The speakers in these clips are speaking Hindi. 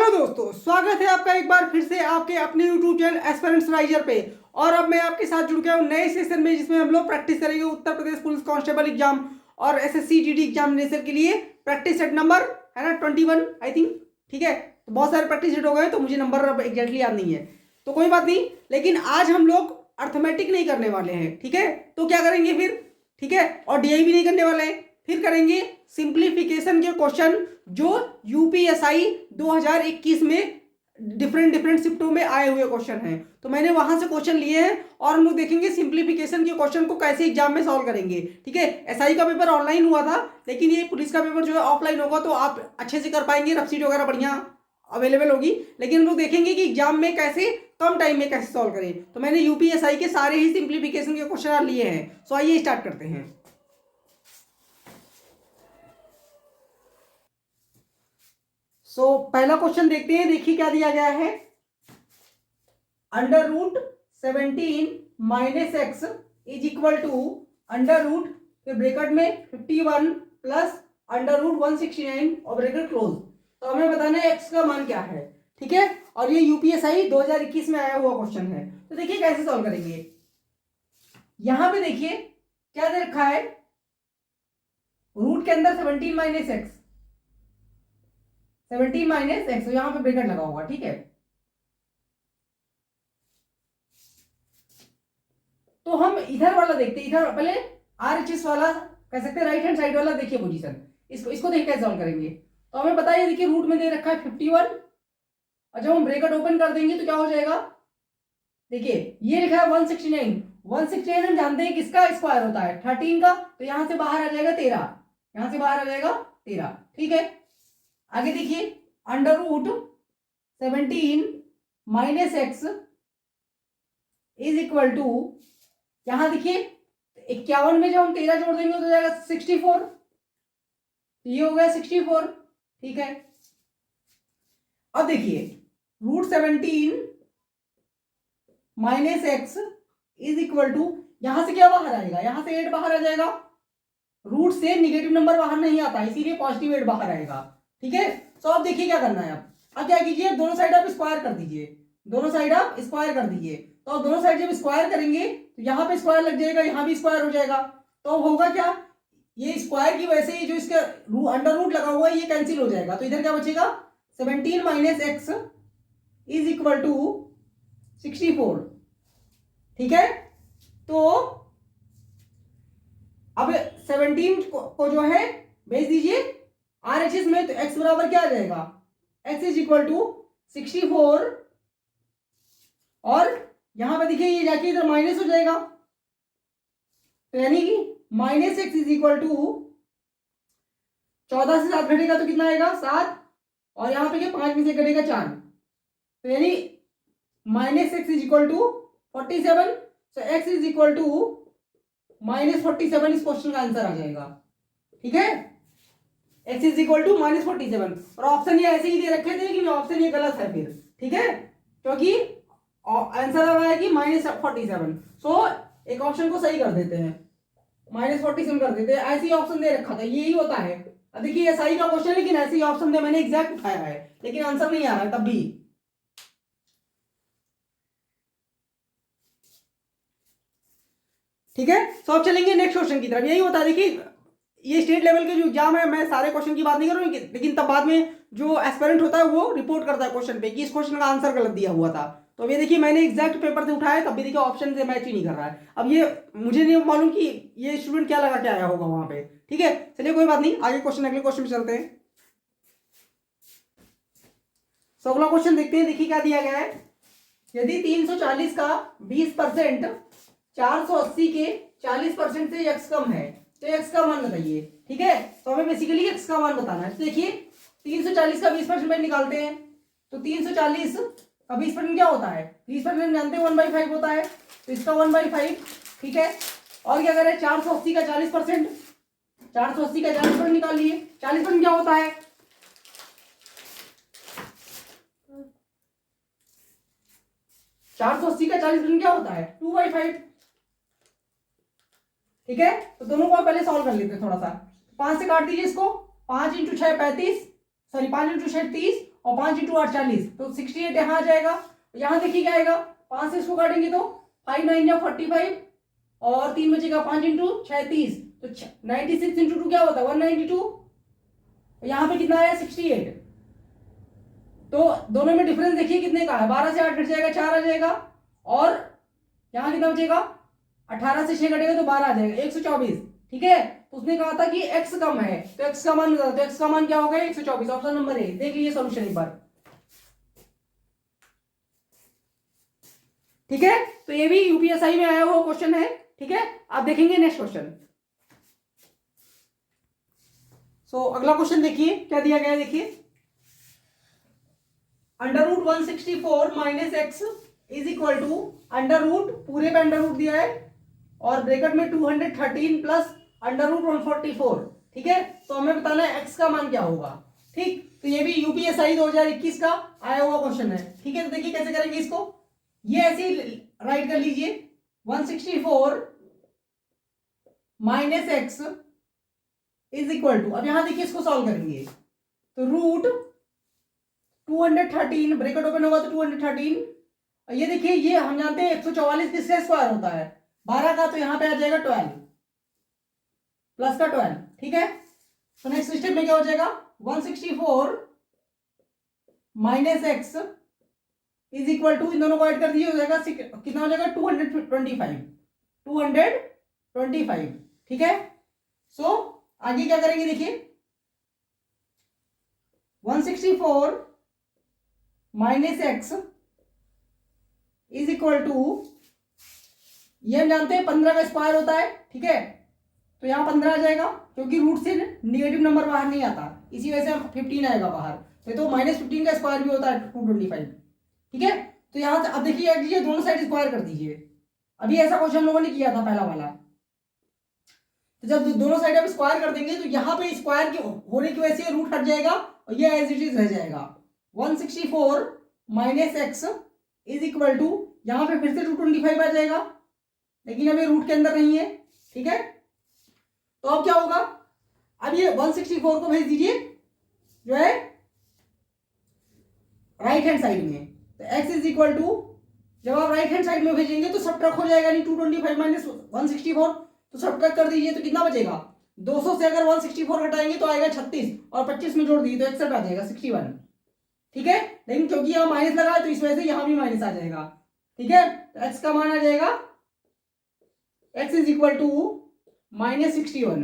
हेलो दोस्तों, स्वागत है आपका एक बार फिर से आपके अपने यूट्यूब चैनल एस्पिरेंट्स राइजर पे। और अब मैं आपके साथ जुड़ गया हूँ नए सेशन में, जिसमें हम लोग प्रैक्टिस करेंगे Uttar Pradesh police constable exam और एसएससी जीडी एग्जामिनेशन के लिए प्रैक्टिस सेट नंबर है ना 21 आई थिंक। ठीक है, तो बहुत सारे प्रैक्टिस सेट हो गए तो मुझे नंबर अब एग्जैक्टली याद नहीं है, तो कोई बात नहीं। लेकिन आज हम लोग अर्थमेटिक नहीं करने वाले हैं, ठीक है। तो क्या करेंगे फिर, ठीक है, और डीआई भी नहीं करने वाले हैं। फिर करेंगे सिंप्लीफिकेशन के क्वेश्चन जो यूपीएसआई 2021 में डिफरेंट डिफरेंट शिफ्टों में आए हुए क्वेश्चन हैं। तो मैंने वहां से क्वेश्चन लिए हैं और हम लोग देखेंगे सिंप्लीफिकेशन के क्वेश्चन को कैसे एग्जाम में सॉल्व करेंगे। ठीक है, एसआई का पेपर ऑनलाइन हुआ था, लेकिन ये पुलिस का पेपर जो है ऑफलाइन होगा, तो आप अच्छे से कर पाएंगे, रफ शीट वगैरह बढ़िया अवेलेबल होगी। लेकिन हम लोग देखेंगे कि एग्जाम में कैसे कम टाइम में कैसे सॉल्व करें। तो मैंने यूपीएसआई के सारे ही सिंप्लीफिकेशन के क्वेश्चन लिए हैं। सो आइए स्टार्ट करते हैं। पहला क्वेश्चन देखते हैं। देखिए क्या दिया गया है, under root 17 minus x is equal to under root फिर ब्रैकेट में 51 प्लस अंडर रूट 169 और ब्रैकेट क्लोज। तो हमें बताना है एक्स का मान क्या है, ठीक है। और ये यूपीएसआई 2021 में आया हुआ क्वेश्चन है। तो देखिए कैसे सॉल्व करेंगे। यहां पे देखिए क्या दे रखा है, रूट के अंदर 17 माइनस एक्स, 17 माइनस एक्स, यहां पे ब्रैकेट लगा होगा, ठीक है। तो हम इधर वाला देखते हैं, इधर पहले आरएचएस वाला कह सकते हैं, राइट हैंड साइड वाला देखिए पोजीशन, इसको देखिए कैसे सॉल्व करेंगे। तो हमें पता है, देखिए रूट में दे रखा है 51 और जब हम ब्रैकेट ओपन कर देंगे तो क्या हो जाएगा, देखिए ये लिखा है 169, 169 हम जानते हैं किसका स्क्वायर होता है 13 का, तो यहां से बाहर आ जाएगा 13, यहां से बाहर आ जाएगा 13, ठीक है। आगे देखिए under root 17 minus x is equal to, यहां देखिए 51 में जब हम 13 जोड़ देंगे तो हो जाएगा 64, ये हो गया 64, ठीक है। अब देखिए root 17 minus x is equal to, यहां से क्या बाहर आएगा, यहां से 8 बाहर आ जाएगा, रूट से निगेटिव नंबर बाहर नहीं आता, इसीलिए पॉजिटिव 8 बाहर आएगा, ठीक है। तो अब देखिए क्या करना है, अब क्या कीजिए, दोनों साइड आप स्क्वायर कर दीजिए, दोनों साइड आप स्क्वायर कर दीजिए। तो अब दोनों साइड जब स्क्वायर करेंगे तो यहां पे स्क्वायर लग जाएगा, यहां भी स्क्वायर हो जाएगा। तो होगा क्या, ये स्क्वायर की वजह से जो इसका अंडर रूट लगा हुआ है ये कैंसिल हो जाएगा। तो इधर क्या बचेगा, 17 minus x is equal to 64, ठीक है। तो अब 17 को जो है भेज दीजिए आरएचएस में, तो x बराबर क्या आ जाएगा, x इज इक्वल टू 64 और यहां पे देखिए ये जाके इधर माइनस हो जाएगा, तो यानी कि minus x is equal to 14 से 7 घटेगा तो कितना आएगा 7, और यहां पे 5 में से घटेगा 4, तो यानी minus x is equal to 47। So x is equal to minus 47 इस क्वेश्चन का आंसर आ जाएगा, ठीक है। X is equal to minus 47, और ऑप्शन ये ऐसे ही दे रखे थे लेकिन ऑप्शन ये गलत है फिर, ठीक है, क्योंकि आंसर आ रहा है कि -47। सो एक ऑप्शन को सही कर देते हैं, -47 कर देते हैं, ऐसे ही ऑप्शन दे रखा था, यही होता है। अब देखिए सही का क्वेश्चन है लेकिन ऐसे ही ऑप्शन दे, मैंने एग्जैक्ट उठाया है लेकिन आंसर नहीं आ रहा है तब भी, ठीक है। सो अब चलेंगे नेक्स्ट क्वेश्चन की तरफ। यही होता है, देखिए ये स्टेट लेवल के जो एग्जाम है, मैं सारे क्वेश्चन की बात नहीं कर रहा हूँ, लेकिन तब बाद में जो एस्पिरेंट होता है वो रिपोर्ट करता है क्वेश्चन पे कि इस क्वेश्चन का आंसर गलत दिया हुआ था। तो अब ये देखिए मैंने एग्जैक्ट पेपर से उठाया, तब भी देखिए ऑप्शन से मैच ही नहीं कर रहा है। अब ये मुझे नहीं मालूम कि ये स्टूडेंट क्या लगा के आया होगा वहां पे, ठीक है। चलिए कोई बात नहीं, आगे क्वेश्चन अगले क्वेश्चन में चलते हैं। अगला क्वेश्चन देखते हैं। देखिए क्या दिया गया है, यदि 340 का 20% 480 के 40% से x कम है तो x का मान बताइए, ठीक है। तो हमें बेसिकली x का मान बताना है। तो देखिए 340 का 20% निकालते हैं, तो 340 का 20% क्या होता है, 20% जानते हैं 1/5 होता है, तो इसका 1/5, ठीक है। और क्या करें, 480 का 40%, 480 का 40% निकाल लिए, 40% क्या होता है, 480 का 40% क्या होता है 2/5, ठीक है। तो दोनों को पहले सॉल्व कर लेते हैं थोड़ा सा, 5 से काट दीजिए इसको, 5 × 6 35, सॉरी 5 × 6 30 और 5 इंटू 8 40, तो 68 यहाँ आ जाएगा। यहाँ देखिए क्या आएगा, 5 से इसको काटेंगे तो 5 9 या 45 और 3 बचेगा, 5 इंटू 36, तो 96 इंटू 2 क्या होता है 192। यहाँ पे कितना आया 68। तो दोनों में डिफरेंस देखिए कितने का है, 12 से 8 घट जाएगा 4 आ जाएगा, और यहाँ कितना बचेगा 18 से 6 घटेगा तो 12 आ जाएगा 124। ठीक है, तो उसने कहा था कि x कम है, तो x का मान बता, तो x का मान क्या होगा 124, ऑप्शन नंबर ए। देख लीजिए सॉल्यूशन एक बार। ठीक है, तो ये भी यूपीएसआई में आया हुआ क्वेश्चन है। ठीक है, आप देखेंगे नेक्स्ट क्वेश्चन। सो अगला क्वेश्चन देखिए क्या दिया गया है, देखिए under root 164 minus x is equal to under root, पूरे पे अंडर रूट दिया है और ब्रैकेट में 213 प्लस अंडर रूट 144। ठीक है, तो हमें बताना है एक्स का मान क्या होगा। ठीक, तो ये भी यूपीएसआई 2021 का आया हुआ क्वेश्चन है। ठीक है, तो देखिए कैसे करेंगे इसको, ये ऐसे ही राइट कर लीजिए 164 minus x is equal to, अब यहां देखिए इसको सॉल्व करेंगे तो रूट 213, ब्रैकेट ओपन होगा तो 213, और ये देखिए ये हम जानते हैं 144 किसका स्क्वायर होता है 12 का, तो यहां पे आ जाएगा 12 प्लस का 12। ठीक है, तो नेक्स्ट स्टेप में क्या हो जाएगा 164 minus x is equal to, इन दोनों को ऐड कर दिए हो जाएगा कितना हो जाएगा 225। ठीक है, सो आगे क्या करेंगे देखिए 164 minus x is equal to, ये हम जानते हैं 15 का स्क्वायर होता है। ठीक है, तो यहां 15 आ जाएगा क्योंकि रूट से निगेटिव नंबर बाहर नहीं आता, इसी वजह से 15 आएगा बाहर, तो -15 का स्क्वायर भी होता है 225। ठीक है, तो यहां से अब देखिए दोनों साइड स्क्वायर कर दीजिए। अभी ऐसा क्वेश्चन हम लोगों ने किया था पहला वाला, तो जब दोनों साइड आप स्क्वायर कर देंगे तो यहाँ पे स्क्वायर के होने की वजह से रूट हट जाएगा और ये एज इट इज रह जाएगा 164 minus x is equal to, यहाँ पे फिर से 225 आ जाएगा, लेकिन अब ये रूट के अंदर नहीं है। ठीक है, तो अब क्या होगा, अब ये 164 को भेज दीजिए जो है राइट हैंड साइड में, तो x इज इक्वल टू, जब आप राइट हैंड साइड में भेजेंगे तो सब्ट्रैक्ट हो जाएगा, नहीं 225 माइनस 164, तो सब्ट्रैक्ट कर दीजिए तो कितना बचेगा 200 से अगर 164 घटाएंगे तो आएगा 36 और 25 में जोड़ दिए तो 61 आ जाएगा 61। ठीक है, लेकिन क्योंकि यहाँ माइनस लगा है तो इस वजह से यहाँ भी माइनस आ जाएगा। ठीक है, तो x का मान आ जाएगा x इज इक्वल टू -61।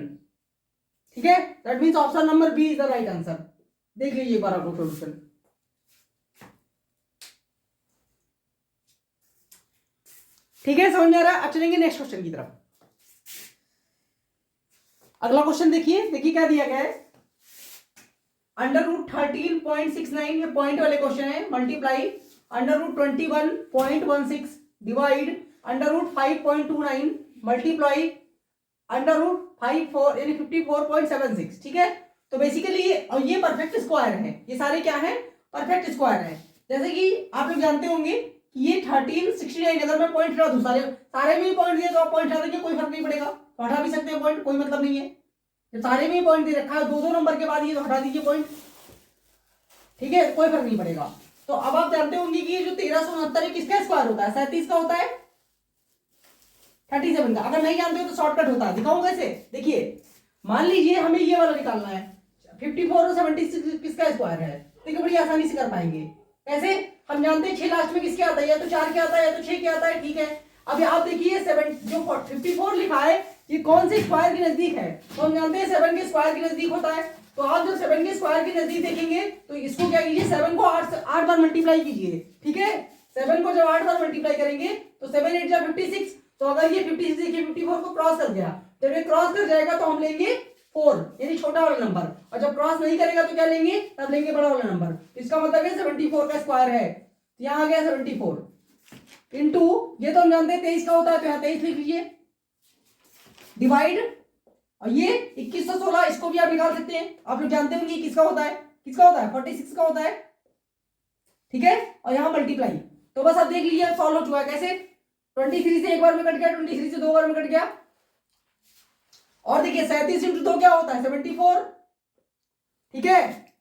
ठीक है, that means option number B is the right answer. देख लीजिए एक बार आप सोल्यूशन। ठीक है, समझ में आ रहा है। अब चलेंगे नेक्स्ट क्वेश्चन की तरफ। अगला क्वेश्चन देखिए क्या दिया गया है, अंडर रूट 13.69, ये पॉइंट वाले क्वेश्चन है, multiply under root 21.16 divide under root 5.29 multiply under root 54 यानी 54.76। ठीक है, तो बेसिकली ये परफेक्ट स्क्वायर है, ये सारे क्या है परफेक्ट स्क्वायर है। जैसे कि आप लोग जानते होंगे कि ये 1369, अगर मैं पॉइंट हटा दूं, सारे में पॉइंट दिए तो आप पॉइंट हटा देंगे कोई फर्क नहीं पड़ेगा, तो हटा भी सकते हैं पॉइंट, कोई मतलब नहीं है। जब सारे में पॉइंट दे रखा है 2-2 नंबर के बाद ये तो हटा दीजिए पॉइंट। ठीक है, कोई फर्क नहीं पड़ेगा। तो अब आप जानते होंगे कि ये जो 1369 किसका स्क्वायर होता है 37 का होता है 37 का। अगर नहीं जानते हो तो शॉर्टकट होता है, दिखाऊं कैसे, देखिए मान लीजिए हमें ये वाला निकालना है 54 और 76 किसका स्क्वायर है, देखिए बड़ी आसानी से कर पाएंगे। कैसे, हम जानते हैं 6 लास्ट में किसके आता है, या तो 4 के आता है या तो 6 के आता है। ठीक है, अब आप देखिए 7 जो 54 लिखा है ये कौन से स्क्वायर के नजदीक है, तो हम जानते हैं 7 के स्क्वायर के नजदीक होता है। तो आप जब 7 के स्क्वायर के नजदीक देखेंगे तो इसको क्या कीजिए 7 को 8 बार मल्टीप्लाई कीजिए। ठीक है, 7 को जब 8 बार मल्टीप्लाई करेंगे तो 7 8 जा 56, तो अगर ये 56 देखिए 54 को क्रॉस कर गया, जब ये क्रॉस कर जाएगा तो हम लेंगे 4 यानी छोटा वाला नंबर, और जब क्रॉस नहीं करेगा तो क्या लेंगे, तब लेंगे बड़ा वाला नंबर। इसका मतलब है 74 का स्क्वायर है, तो यहाँ आ गया 74 इंटू, ये तो हम जानते हैं 23 का होता है तो यहाँ 23 लिख लीजिए, डिवाइड, और ये 2116 इसको भी आप निकाल सकते हैं, आप लोग जानते होंगे किसका होता है 46 का होता है। ठीक है, और यहाँ मल्टीप्लाई, तो बस आप देख लीजिए सॉल्व हो चुका है। कैसे, 23 से एक बार में कट गया, 23 से 2 बार में कट गया, और देखिए 37 इंटू 2 क्या होता है 74। ठीक है,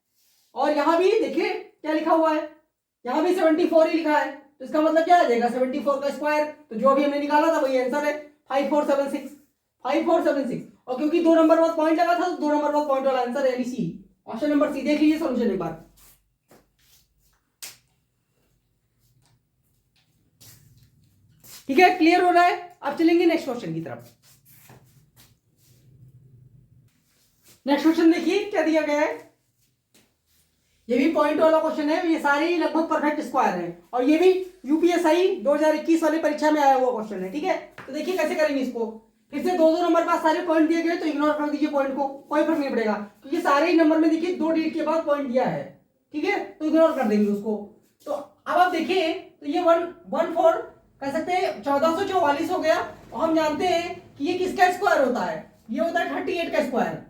और यहां भी देखिए क्या लिखा हुआ है, यहाँ भी 74 ही लिखा है, तो इसका मतलब क्या आ जाएगा 74 का स्क्वायर, तो जो अभी हमने निकाला था वही आंसर है 5476, 5476। और क्योंकि 2 नंबर बाद पॉइंट लगा था तो 2 नंबर बाद पॉइंट वाला आंसर यानी सी, ऑप्शन नंबर सी। देख लीजिए सॉल्यूशन एक बार। ठीक है, क्लियर हो रहा है। अब चलेंगे नेक्स्ट क्वेश्चन की तरफ। नेक्स्ट क्वेश्चन देखिए क्या दिया गया है, ये भी पॉइंट वाला क्वेश्चन है, ये सारे ही लगभग परफेक्ट स्क्वायर है और ये भी यूपीएसआई 2021 वाली परीक्षा में आया हुआ क्वेश्चन है। ठीक है, तो देखिए कैसे करेंगे इसको। फिर से 2-2 नंबर पास सारे पॉइंट दिए गए तो इग्नोर कर दीजिए पॉइंट को, कोई फर्क नहीं पड़ेगा क्योंकि सारे ही नंबर में देखिए 2 डिजिट के बाद पॉइंट दिया है। ठीक है, तो इग्नोर कर देंगे उसको। तो अब आप देखिए तो ये 114 कह सकते हैं 1444 हो गया, और हम जानते हैं कि ये किसका स्क्वायर होता है, ये होता है 38 का स्क्वायर।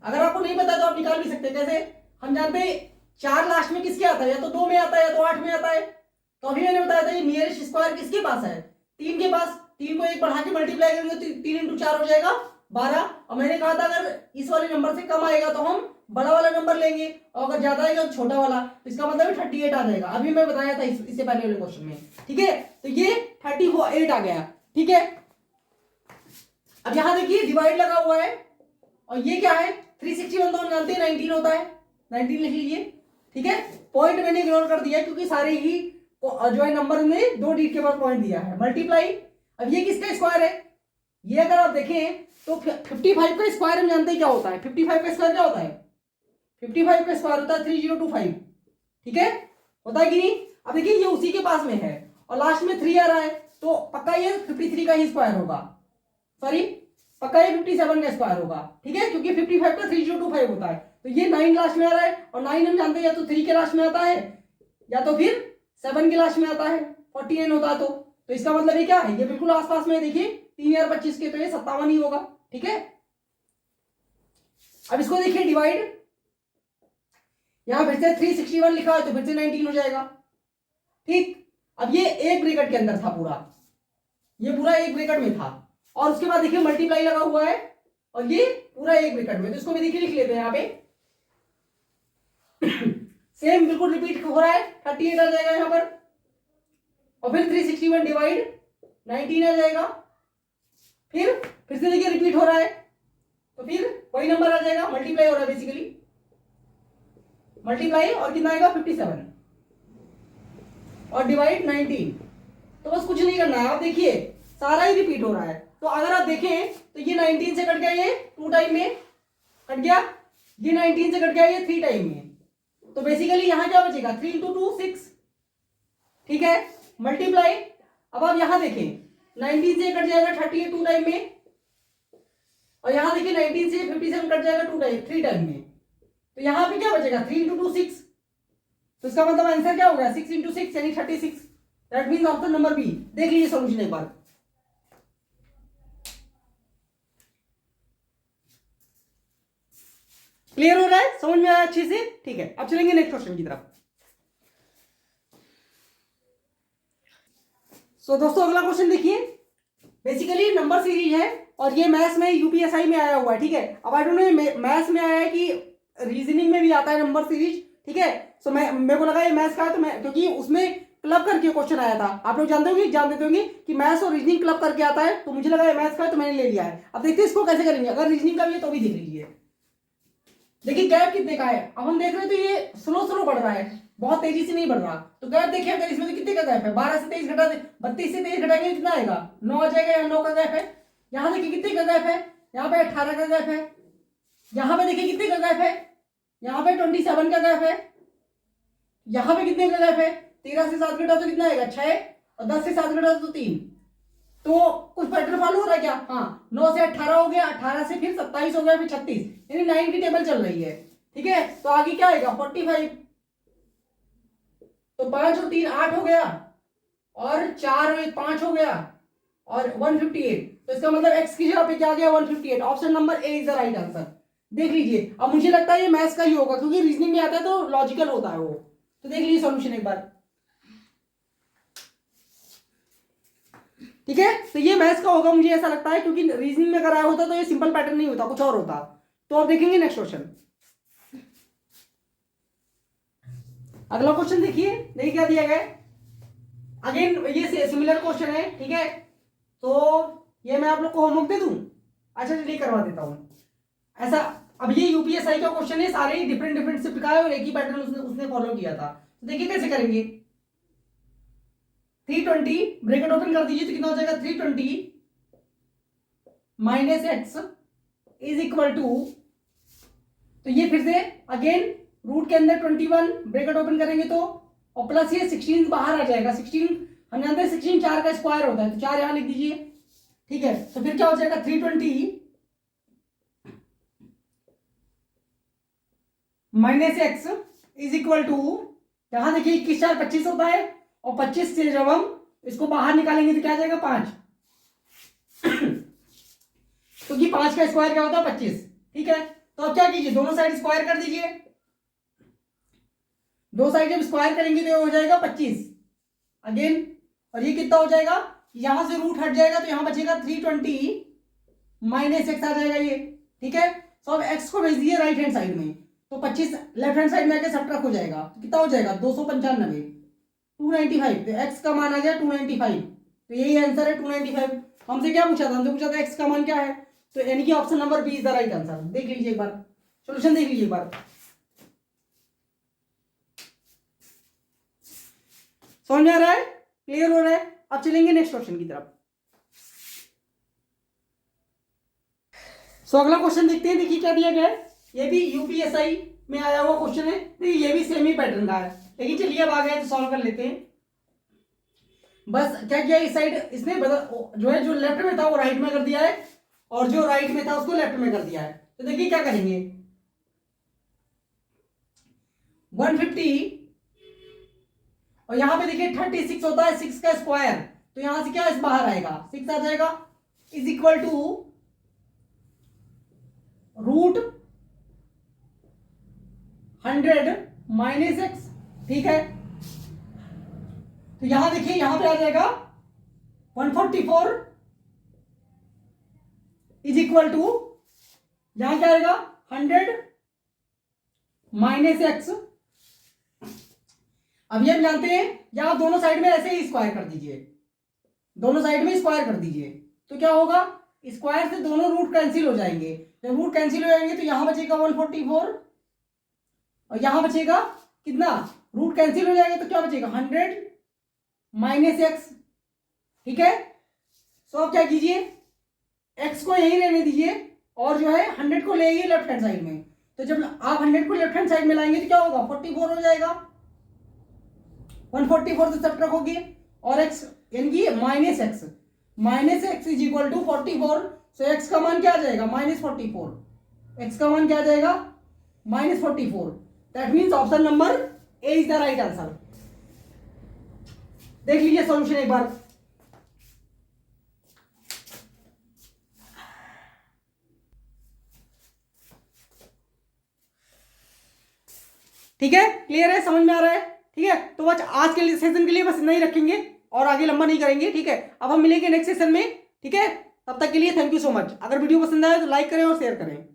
अगर आपको नहीं पता तो आप निकाल भी सकते हैं। कैसे, हम जानते हैं 4 लास्ट में किसके आता है, या तो 2 में आता है या तो 8 में आता है। तो अभी मैंने बताया था ये नियरेस्ट स्क्वायर किसके पास है, 3 के पास। 3 को 1 बढ़ा के मल्टीप्लाई करेंगे तो 3 × 4 हो जाएगा 12। और मैंने कहा था अगर इस वाले नंबर से कम आएगा तो हम बड़ा वाला नंबर लेंगे, और अगर ज्यादा आएगा तो छोटा वाला, तो इसका मतलब 38 आ जाएगा। अभी मैं बताया था इससे पहले वाले क्वेश्चन में। ठीक है, तो ये 38 आ गया। ठीक है, अब यहां देखिए डिवाइड लगा हुआ है, और ये क्या है 361, तो हम जानते हैं 19 होता है, 19 लिख लीजिए। ठीक है, पॉइंट मैंने इग्नोर कर दिया क्योंकि सारे ही जो है नंबर में 2 डिजिट के बाद पॉइंट दिया है। मल्टीप्लाई, अब ये किसका स्क्वायर है, ये अगर आप देखें तो 55 का स्क्वायर हम जानते हैं क्या होता है। 55 का स्क्वायर क्या होता है, 55 का स्क्वायर होता है 3025। ठीक है, होता है कि नहीं। अब देखिए ये उसी के पास में है और लास्ट में 3 आ रहा है, तो पक्का ये 53 का ही स्क्वायर होगा, सॉरी पक्का ये 57 का स्क्वायर होगा। ठीक है, क्योंकि 55 का 3025 होता है, तो ये 9 लास्ट में आ रहा है, और 9 हम जानते हैं या तो 3 के लास्ट में आता है या तो फिर 7 के लास्ट में आता है, 49 होता है। तो इसका मतलब ये क्या है, ये बिल्कुल आसपास में है। देखिए 3025 के, तो ये 57 ही होगा। ठीक है, अब इसको देखिए डिवाइड, यहां फिर से 361 लिखा है तो फिर से 19 हो जाएगा। ठीक, अब ये एक ब्रैकेट के अंदर था पूरा, ये पूरा एक ब्रैकेट में था, और उसके बाद देखिए मल्टीप्लाई लगा हुआ है और ये पूरा एक ब्रैकेट में, तो इसको भी देखिए लिख लेते हैं यहाँ पे। सेम बिल्कुल रिपीट हो रहा है, 38 आ जाएगा यहाँ पर, और फिर 361 डिवाइड 19 आ जाएगा। फिर से देखिए रिपीट हो रहा है, तो फिर वही नंबर आ जाएगा, मल्टीप्लाई हो रहा है बेसिकली, मल्टीप्लाई और कितना आएगा 57 और डिवाइड 19। तो बस कुछ नहीं करना है, आप देखिए सारा ही रिपीट हो रहा है। तो अगर आप देखें तो ये 19 से कट गया, ये 2 टाइम में कट गया, ये 19 से कट गया, ये 3 टाइम में, तो बेसिकली यहां क्या बचेगा 3 × 2 6। ठीक है, मल्टीप्लाई, अब आप यहां देखें 19 से कट जाएगा 38 2 टाइम में, और यहां देखिए 19 से 57 कट जाएगा 3 टाइम में, तो यहां पे क्या बचेगा 3 × 2 6। तो इसका मतलब आंसर क्या होगा 6 × 6 यानी 36। That means option number B. देख लीजिए सॉल्यूशन एक बार। क्लियर हो रहा है, समझ में आया अच्छे से। ठीक है, अब चलेंगे नेक्स्ट क्वेश्चन की तरफ। सो दोस्तों अगला क्वेश्चन देखिए, बेसिकली नंबर सीरीज है और ये मैथ्स में यूपीएसआई में आया हुआ है। ठीक है, अब आई डोंट नो मैथ्स में आया है कि रीजनिंग में भी आता है नंबर सीरीज। ठीक है, सो मेरे को लगा ये मैथ्स का है, तो मैं क्योंकि उसमें क्लब करके क्वेश्चन आया था, आप लोग जानते होंगे, जान देते होंगे कि मैथ्स और रीजनिंग क्लब करके आता है, तो मुझे लगा ये मैथ्स का है तो मैंने ले लिया है। अब देखते हैं इसको कैसे करेंगे, अगर रीजनिंग का भी है तो भी देख लीजिए। देखिए गैप कितने का है, अब हम देख रहे हैं तो ये स्लो बढ़ रहा है, बहुत तेजी से नहीं बढ़ रहा। तो गैप देखिए अगर इसमें तो कितने का गैप है, 12 से 23 घटा दे, 32 से 23 घटाएंगे कितना आएगा 9 आ जाएगा, यहाँ 9 का गैप है। यहाँ देखिए कितने का गैप है, यहाँ पे 18 का गैप है। यहाँ पे देखिए कितने का गैप है, यहाँ पे 27 का गैप है। यहाँ पे कितने का गैप है, 13 से 7 घटा तो कितना आएगा 6, और 10 से 7 घटा तो 3। तो कुछ पैटर्न फॉलो हो रहा है क्या, हाँ 9 से 18 हो गया, 18 से फिर 27 हो गया, फिर 36, यानी 9 की टेबल चल रही है। ठीक है, तो आगे क्या आएगा 45, तो 5 और 3 8 हो गया, और 4 और 5 हो गया, और 158। तो इसका मतलब x की जगह पे क्या आ गया 158। Option number A is the right answer. देख लीजिए, अब मुझे लगता है ये मैथ्स का ही होगा क्योंकि रीजनिंग में आता है तो लॉजिकल होता है वो। तो देख लीजिए सॉल्यूशन एक बार। ठीक है, तो ये मैथ्स का होगा मुझे ऐसा लगता है, क्योंकि रीजनिंग में अगर आया होता तो ये सिंपल पैटर्न नहीं होता, कुछ और होता। तो अब देखेंगे नेक्स्ट क्वेश्चन। अगला क्वेश्चन देखिए, देखिए क्या दिया गया है। अगेन ये सिमिलर क्वेश्चन है, ठीक है। तो ये मैं आप लोग को होमवर्क दे दूं? अच्छा चलिए करवा देता हूं ऐसा। अब ये यूपीएसआई का क्वेश्चन है, सारे ही डिफरेंट डिफरेंट शिफ्ट का है और एक ही पैटर्न उसने फॉलो किया था। तो देखिए कैसे करेंगे। 320 ब्रैकेट ओपन कर दीजिए तो कितना हो जाएगा, 320 minus x is equal to, तो ये फिर से अगेन रूट के अंदर 21 ब्रैकेट ओपन करेंगे तो, और प्लस ये 16 बाहर आ जाएगा। 16 हम जानते हैं 16 4 का स्क्वायर होता है, तो 4 यहां लिख दीजिए, ठीक है। तो फिर क्या हो जाएगा, 320 minus x is equal to, यहां देखिए 21 4 25 होता है, और 25 से जब हम इसको बाहर निकालेंगे तो क्या आ जाएगा 5 क्योंकि 5 का स्क्वायर क्या होता है 25, ठीक है। तो अब क्या कीजिए, दोनों साइड स्क्वायर कर दीजिए। दो साइड जब स्क्वायर करेंगे तो हो जाएगा 25 अगेन, और ये कितना हो जाएगा, यहां से रूट हट जाएगा तो यहां बचेगा 320 माइनस एक्स आ जाएगा ये, ठीक है। तो अब एक्स को भेज दिए राइट हैंड साइड में, तो 25 लेफ्ट हैंड साइड में आके सब्ट्रैक्ट हो जाएगा, तो कितना हो जाएगा 295 295, तो एक्स का मान आ गया 295, तो यही आंसर है 295। हमसे क्या पूछा था, हमसे पूछा था एक्स का मान क्या है, तो यानी कि option number B is the right answer. देख लीजिए एक बार सॉल्यूशन, देख लीजिए एक बार, समझ में आ रहा है, क्लियर हो रहा है। अब चलेंगे नेक्स्ट क्वेश्चन की तरफ। सो अगला क्वेश्चन देखते हैं, देखिए क्या दिया गया है। ये भी यूपीएसआई में आया हुआ क्वेश्चन है, देखिए ये भी सेम ही पैटर्न का है, लेकिन चलिए अब आ गया तो सॉल्व कर लेते हैं। बस क्या किया, इस साइड इसने जो है जो लेफ्ट में था वो राइट में कर दिया है, और जो राइट में था उसको लेफ्ट में कर दिया है। तो देखिए क्या करेंगे, 150 और यहां पे देखिए 36 होता है, 6 का स्क्वायर, तो यहां से क्या इस बाहर आएगा 6 आ जाएगा, is equal to root 100 minus x, ठीक है। तो यहां देखिए यहां पे आ जाएगा 144 इज इक्वल टू, यहां क्या आएगा 100 माइनस एक्स। अब ये हम जानते हैं, यहां दोनों साइड में ऐसे ही स्क्वायर कर दीजिए, दोनों साइड में स्क्वायर कर दीजिए, तो क्या होगा, स्क्वायर से दोनों रूट कैंसिल हो जाएंगे। जब रूट कैंसिल हो जाएंगे तो यहां बचेगा 144 और यहां बचेगा कितना, रूट कैंसिल हो जाएगा तो क्या बचेगा 100 माइनस एक्स, ठीक है। सो अब क्या कीजिए, एक्स को यही रहने दीजिए और जो है 100 को ले आइए लेफ्ट हैंड साइड में। तो जब आप 100 को लेफ्ट हैंड साइड में लाएंगे तो क्या होगा 44 हो जाएगा, 144 से सब रखोगे, और एक्स यानी कि minus x is equal to 44। So x का मान क्या आ जाएगा -44, एक्स का मान क्या आ जाएगा -44। That means option number A is the right answer. देख लीजिए सॉल्यूशन एक बार, ठीक है, क्लियर है, समझ में आ रहा है, ठीक है। तो बस आज के लिए सेशन के लिए बस इतना ही रखेंगे और आगे लंबा नहीं करेंगे, ठीक है। अब हम मिलेंगे नेक्स्ट सेशन में, ठीक है। तब तक के लिए थैंक यू सो मच। अगर वीडियो पसंद आए तो लाइक करें और शेयर करें।